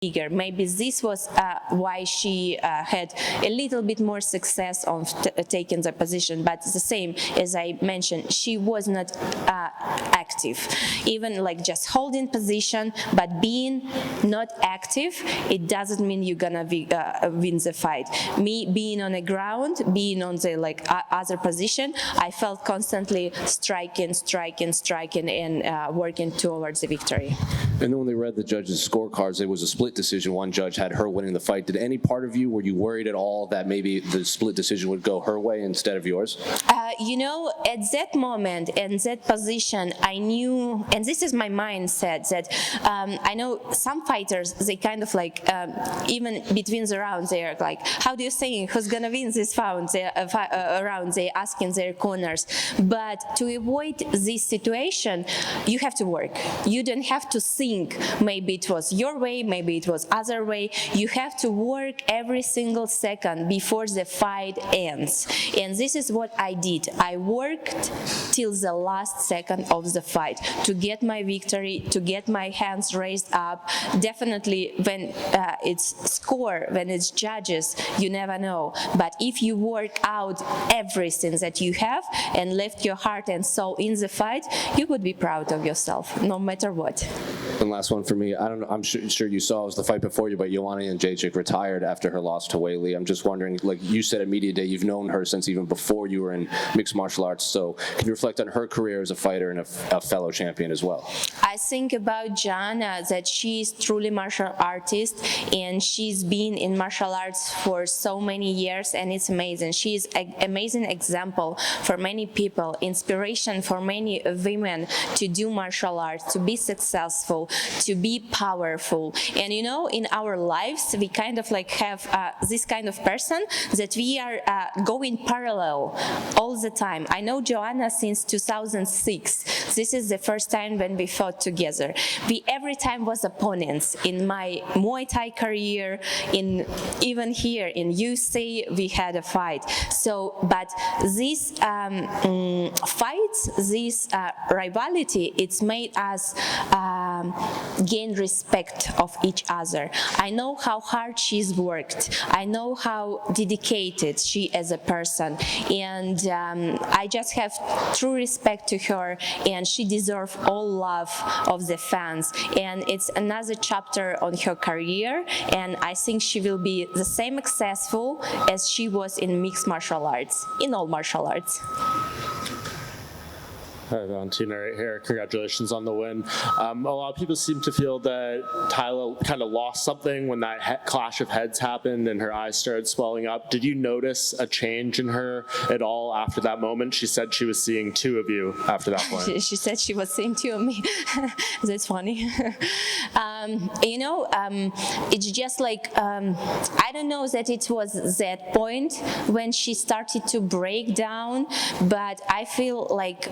bigger. Maybe this was why she had a little bit more success on taking the position, but the same as I mentioned, she was not active, even like just holding position, but being not active, it doesn't mean you're gonna win the fight. Me being on the ground, being on the other position, I felt constantly striking and working towards the victory. And then when they read the judges' scorecards, it was a split decision. One judge had her winning the fight. Did any part of you, were you worried at all that maybe the split decision would go her way instead of yours? You know, at that moment, in that position, I knew, and this is my mindset, that I know some fighters, they kind of even between the rounds, they're like, how do you think, who's gonna win this round? They're asking their corners. But to avoid this situation, you have to work. You don't have to think, maybe it was your way, maybe it was other way. You have to work every single second before the fight ends. And this is what I did. I worked till the last second of the fight to get my victory, to get my hands raised up. Definitely when it's score, when it's judges, you never know. But if you work out everything that you have and left your heart and soul in the fight, you would be proud of yourself, no matter what. And last one for me, I don't know, I'm sure you saw it was the fight before you, but Joanna Jędrzejczyk retired after her loss to Weili. I'm just wondering, like you said at Media Day, you've known her since even before you were in mixed martial arts. So can you reflect on her career as a fighter and a fellow champion as well? I think about Joanna that she's truly martial artist, and she's been in martial arts for so many years, and it's amazing. She's an amazing example for many people, inspiration for many women to do martial arts, to be successful, to be powerful. And you know, in our lives, we kind of have this kind of person that we are going parallel all the time. I know Joanna since 2006. This is the first time when we fought together. We every time was opponents. In my Muay Thai career, even here in USA, we had a fight. So, but these fights, this rivalry, it's made us gain respect of each other. I know how hard she's worked. I know how dedicated she as a person, and I just have true respect to her, and she deserves all love of the fans. And it's another chapter on her career, and I think she will be the same successful as she was in mixed martial arts, in all martial arts. Hi, Valentina, right here. Congratulations on the win. A lot of people seem to feel that Tyla kind of lost something when that clash of heads happened and her eyes started swelling up. Did you notice a change in her at all after that moment? She said she was seeing two of you after that point. She said she was seeing two of me. That's funny. You know, it's just like, I don't know that it was that point when she started to break down, but I feel like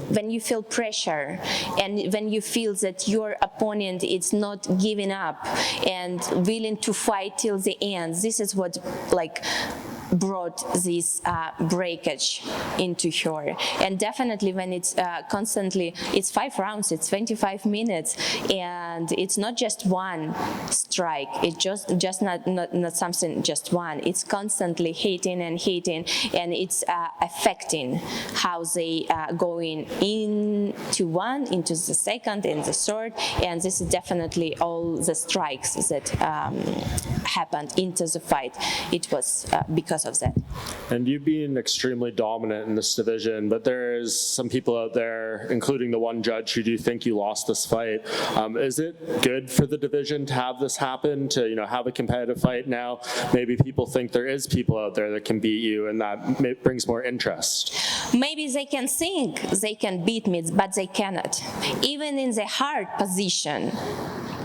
when you feel pressure and when you feel that your opponent is not giving up and willing to fight till the end, this is what brought this breakage into her. And definitely when it's constantly, it's 5 rounds, it's 25 minutes, and it's not just one strike, it's just not something just one, it's constantly hitting, and it's affecting how they going into one, into the second, and the third, and this is definitely all the strikes that happened into the fight. It was because of that. And you've been extremely dominant in this division, but there's some people out there, including the one judge, who do think you lost this fight. Is it good for the division to have this happen, to have a competitive fight now? Maybe people think there is people out there that can beat you, and that brings more interest. Maybe they can think they can beat me, but they cannot. Even in the hard position,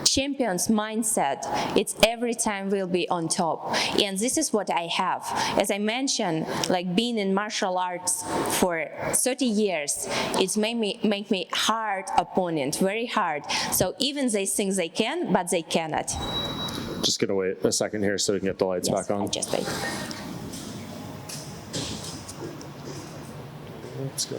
champion's mindset, it's every time will be on top, and this is what I have. As I mentioned, like being in martial arts for 30 years, it's make me hard opponent, very hard. So even they think they can, but they cannot. Just gonna wait a second here so we can get the lights back on. I'll just wait. Let's go.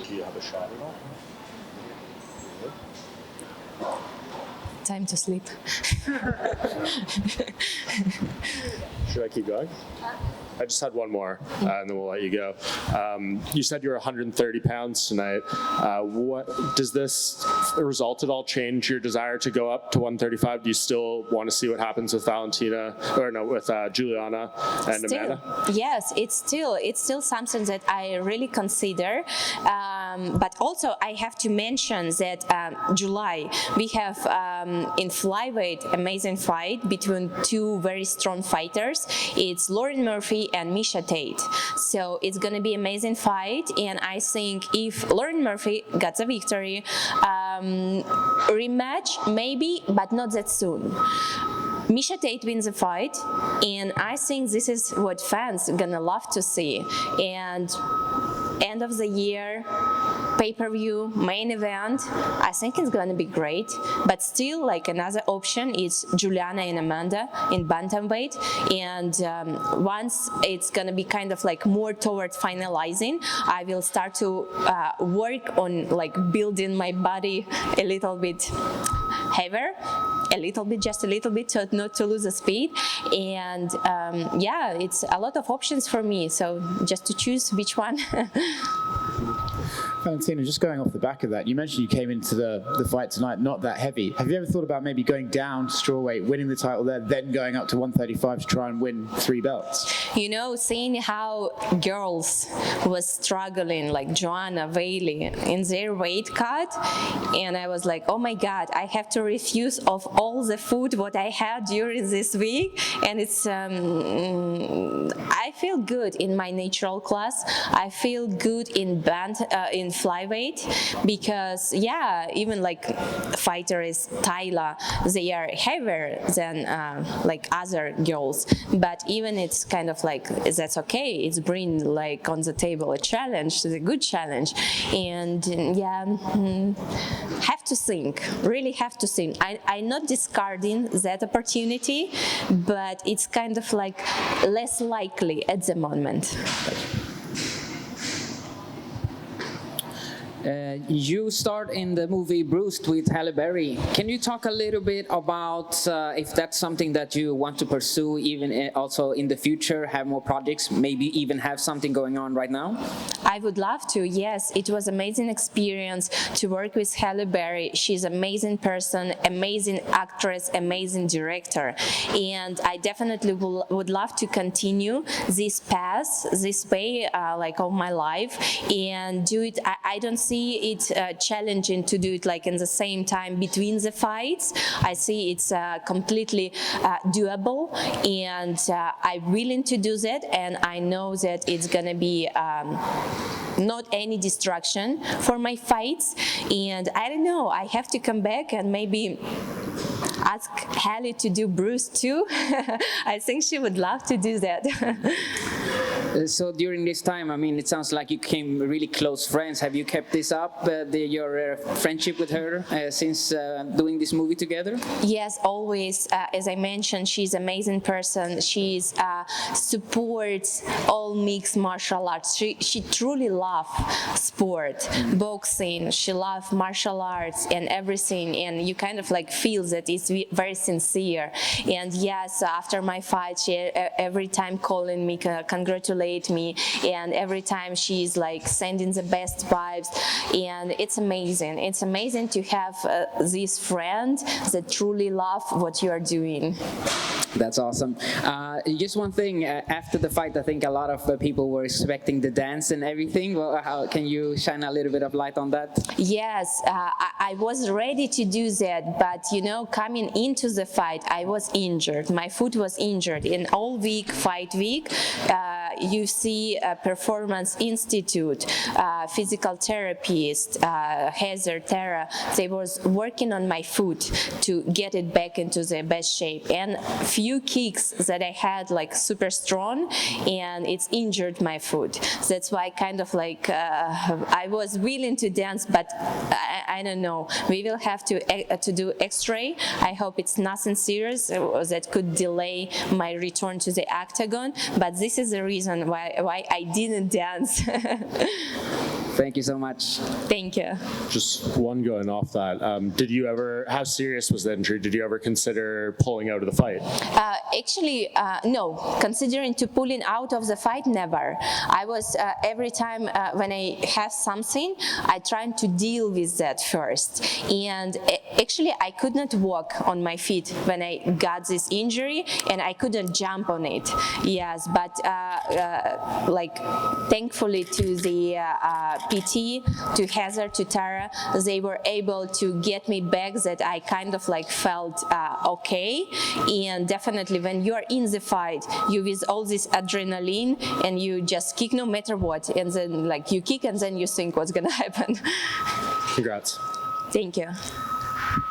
Do you have a shot at all? Time to sleep. Should I keep going? I just had one more, and then we'll let you go. You said you're 130 pounds tonight. What does this result at all change your desire to go up to 135? Do you still want to see what happens with with Juliana and Amanda? Yes, it's still something that I really consider. But also I have to mention that July we have in flyweight amazing fight between two very strong fighters. It's Lauren Murphy and Misha Tate. So it's gonna be amazing fight, and I think if Lauren Murphy got the victory, rematch maybe, but not that soon. Misha Tate wins the fight, and I think this is what fans are gonna love to see. And end of the year, pay-per-view, main event, I think it's gonna be great. But still, like another option is Juliana and Amanda in bantamweight. And once it's gonna be kind of like more towards finalizing, I will start to work on like building my body a little bit heavier, just a little bit, so not to lose the speed. And yeah, it's a lot of options for me, so just to choose which one. Valentina, just going off the back of that, you mentioned you came into the fight tonight not that heavy. Have you ever thought about maybe going down to strawweight, winning the title there, then going up to 135 to try and win 3 belts? You know, seeing how girls was struggling, like Joanna, Bailey, in their weight cut, and I was like, oh my God, I have to refuse of all the food what I had during this week, and it's, I feel good in my natural class. I feel good in flyweight, because yeah, even like fighter is Tyla, they are heavier than like other girls, but even it's kind of like that's okay, it's bring like on the table a challenge, a good challenge. And yeah, have to think, really have to think. I'm not discarding that opportunity, but it's kind of like less likely at the moment. You start in the movie Bruised with Halle Berry. Can you talk a little bit about if that's something that you want to pursue, even also in the future, have more projects, maybe even have something going on right now? I would love to, yes. It was amazing experience to work with Halle Berry. She's an amazing person, amazing actress, amazing director. And I definitely would love to continue this path, this way, like all my life, and do it. I don't see it challenging to do it like in the same time between the fights. I see it's completely doable, and I'm willing to do that, and I know that it's gonna be not any distraction for my fights. And I don't know, I have to come back and maybe ask Halle to do Bruce too. I think she would love to do that. So during this time, I mean, it sounds like you became really close friends. Have you kept this up, your friendship with her since doing this movie together? Yes, always. As I mentioned, she's an amazing person. She's supports all mixed martial arts. She truly loves sport, boxing. She loves martial arts and everything. And you kind of like feel that it's very sincere. And yes, after my fight, she every time calling me, congratulating me, and every time she's like sending the best vibes. And it's amazing. It's amazing to have this friend that truly love what you are doing. That's awesome. Just one thing, after the fight, I think a lot of people were expecting the dance and everything. Well, how can you shine a little bit of light on that? Yes, I was ready to do that, but you know, coming into the fight, I was injured. My foot was injured. In all week, fight week, you see a Performance Institute, physical therapist, Heather, Tara, they was working on my foot to get it back into the best shape. And few kicks that I had like super strong, and it's injured my foot. That's why kind of like I was willing to dance, but I don't know. We will have to do X-ray. I hope it's nothing serious that could delay my return to the octagon. But this is the reason why I didn't dance. Thank you so much. Thank you. Just one going off that. How serious was the injury? Did you ever consider pulling out of the fight? Actually, no. Considering to pulling out of the fight, never. I was every time when I have something, I try to deal with that first. And actually, I could not walk on my feet when I got this injury, and I couldn't jump on it. Yes, but like thankfully to the PT, to Heather, to Tara, they were able to get me back that I kind of like felt okay. And definitely when you're in the fight, you with all this adrenaline and you just kick no matter what, and then like you kick and then you think what's gonna happen. Congrats. Thank you.